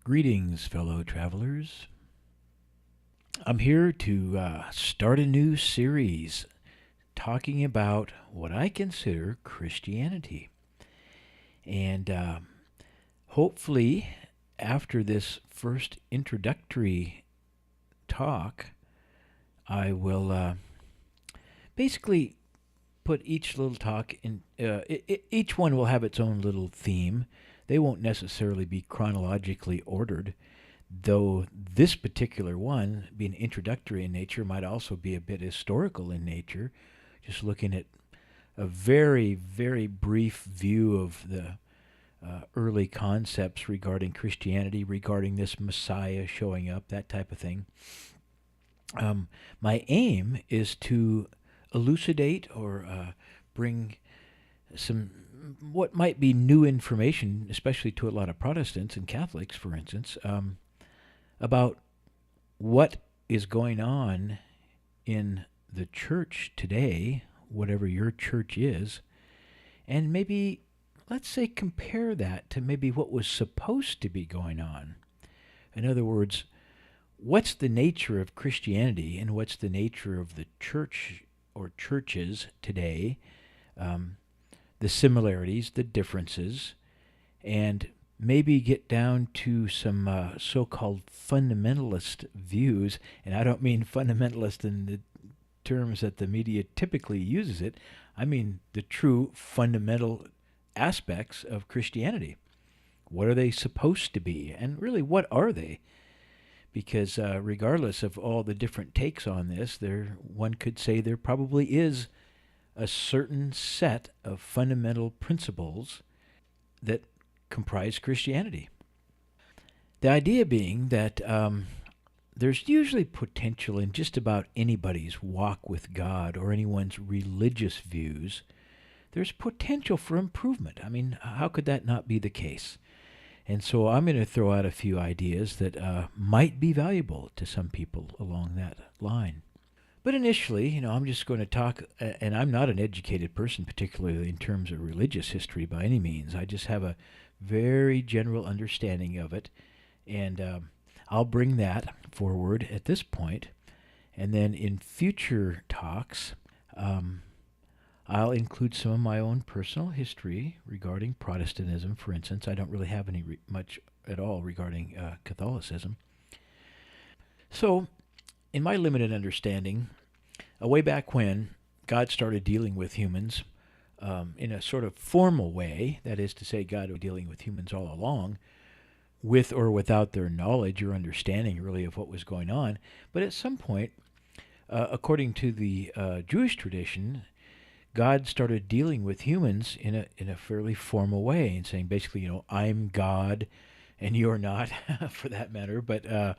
Greetings, fellow travelers. I'm here to start a new series talking about what I consider Christianity. And hopefully, after this first introductory talk, I will basically put each little talk in, each one will have its own little theme. They won't necessarily be chronologically ordered, though this particular one, being introductory in nature, might also be a bit historical in nature, just looking at a very, very brief view of the early concepts regarding Christianity, regarding this Messiah showing up, that type of thing. My aim is to elucidate or bring some what might be new information, especially to a lot of Protestants and Catholics, for instance, about what is going on in the church today, whatever your church is, and maybe, let's say, compare that to maybe what was supposed to be going on. In other words, what's the nature of Christianity and what's the nature of the church or churches today, the similarities, the differences, and maybe get down to some so-called fundamentalist views. And I don't mean fundamentalist in the terms that the media typically uses it. I mean the true fundamental aspects of Christianity. What are they supposed to be? And really, what are they? Because regardless of all the different takes on this, one could say there probably is a certain set of fundamental principles that comprise Christianity. The idea being that there's usually potential in just about anybody's walk with God or anyone's religious views. There's potential for improvement. I mean, how could that not be the case? And so I'm going to throw out a few ideas that might be valuable to some people along that line. But initially, I'm just going to talk, and I'm not an educated person, particularly in terms of religious history by any means. I just have a very general understanding of it, and I'll bring that forward at this point. And then in future talks, I'll include some of my own personal history regarding Protestantism, for instance. I don't really have any much at all regarding Catholicism. So, in my limited understanding, way back when God started dealing with humans in a sort of formal way, that is to say, God was dealing with humans all along, with or without their knowledge or understanding really of what was going on. But at some point, according to the Jewish tradition, God started dealing with humans in a fairly formal way and saying basically, I'm God and you're not, for that matter. But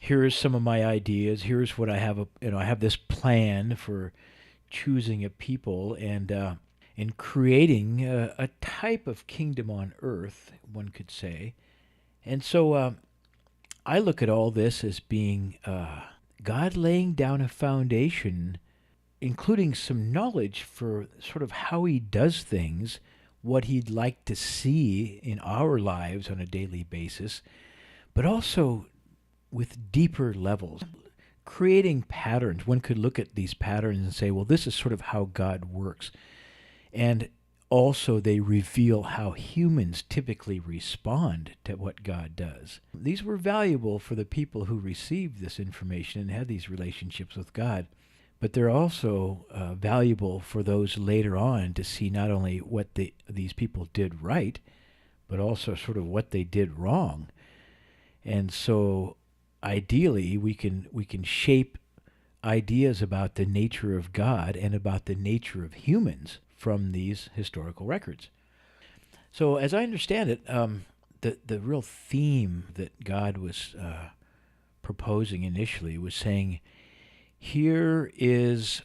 here's some of my ideas. Here's what I have. I have this plan for choosing a people and creating a type of kingdom on earth, one could say. And so I look at all this as being God laying down a foundation, including some knowledge for sort of how he does things, what he'd like to see in our lives on a daily basis, but also with deeper levels, creating patterns. One could look at these patterns and say, well, this is sort of how God works. And also they reveal how humans typically respond to what God does. These were valuable for the people who received this information and had these relationships with God. But they're also valuable for those later on to see not only what these people did right, but also sort of what they did wrong. And so ideally we can shape ideas about the nature of God and about the nature of humans from these historical records. So as I understand it, the real theme that God was proposing initially was saying, here is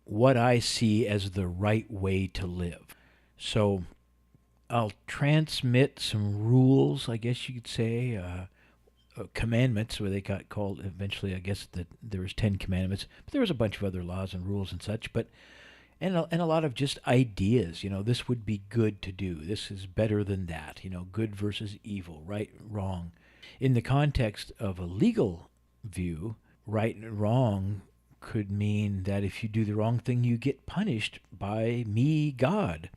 what I see as the right way to live. So I'll transmit some rules, I guess you could say, commandments, where they got called eventually. I guess that there was 10 commandments, but there was a bunch of other laws and rules and such. But and a lot of just ideas. This would be good to do. This is better than that. Good versus evil, right, wrong. In the context of a legal view, right and wrong could mean that if you do the wrong thing, you get punished by me, God.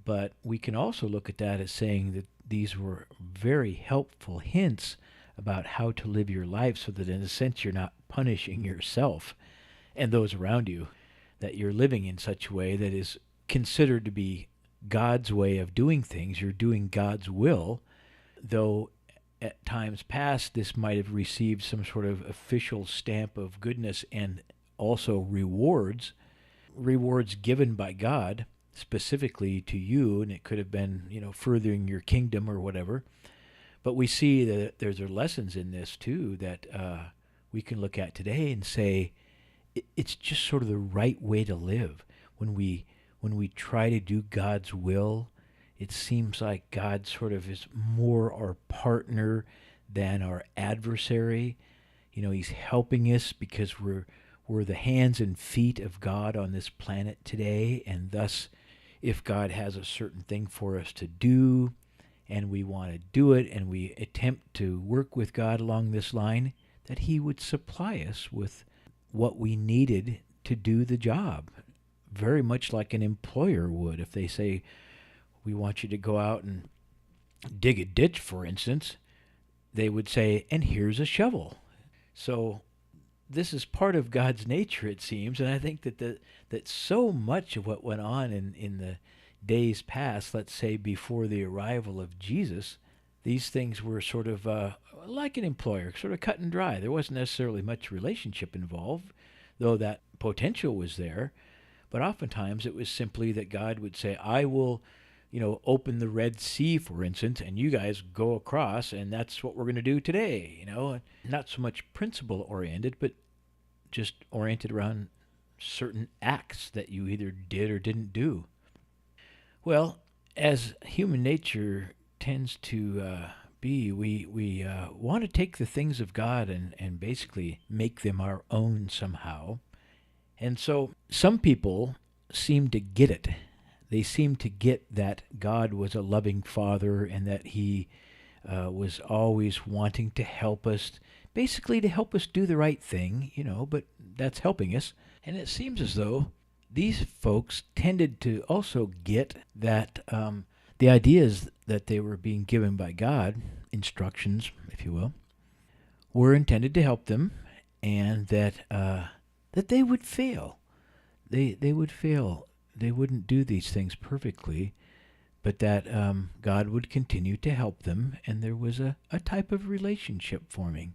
But we can also look at that as saying that these were very helpful hints about how to live your life so that in a sense you're not punishing yourself and those around you, that you're living in such a way that is considered to be God's way of doing things. You're doing God's will, though at times past this might have received some sort of official stamp of goodness and also rewards given by God specifically to you, and it could have been, furthering your kingdom or whatever. But we see that there's lessons in this too that we can look at today and say it's just sort of the right way to live. When we try to do God's will, it seems like God sort of is more our partner than our adversary. He's helping us because we're the hands and feet of God on this planet today, and thus, if God has a certain thing for us to do, and we want to do it, and we attempt to work with God along this line, that He would supply us with what we needed to do the job. Very much like an employer would. If they say, we want you to go out and dig a ditch, for instance, they would say, and here's a shovel. So this is part of God's nature, it seems, and I think that so much of what went on in the days past, let's say before the arrival of Jesus, these things were sort of like an employer, sort of cut and dry. There wasn't necessarily much relationship involved, though that potential was there. But oftentimes it was simply that God would say, I will, open the Red Sea, for instance, and you guys go across, and that's what we're going to do today, Not so much principle oriented, but just oriented around certain acts that you either did or didn't do. Well, as human nature tends to be, we want to take the things of God and basically make them our own somehow. And so some people seem to get it. They seem to get that God was a loving Father and that He was always wanting to help us, basically to help us do the right thing, but that's helping us. And it seems as though these folks tended to also get that the ideas that they were being given by God, instructions, if you will, were intended to help them, and that they would fail. They would fail. They wouldn't do these things perfectly, but that God would continue to help them, and there was a type of relationship forming.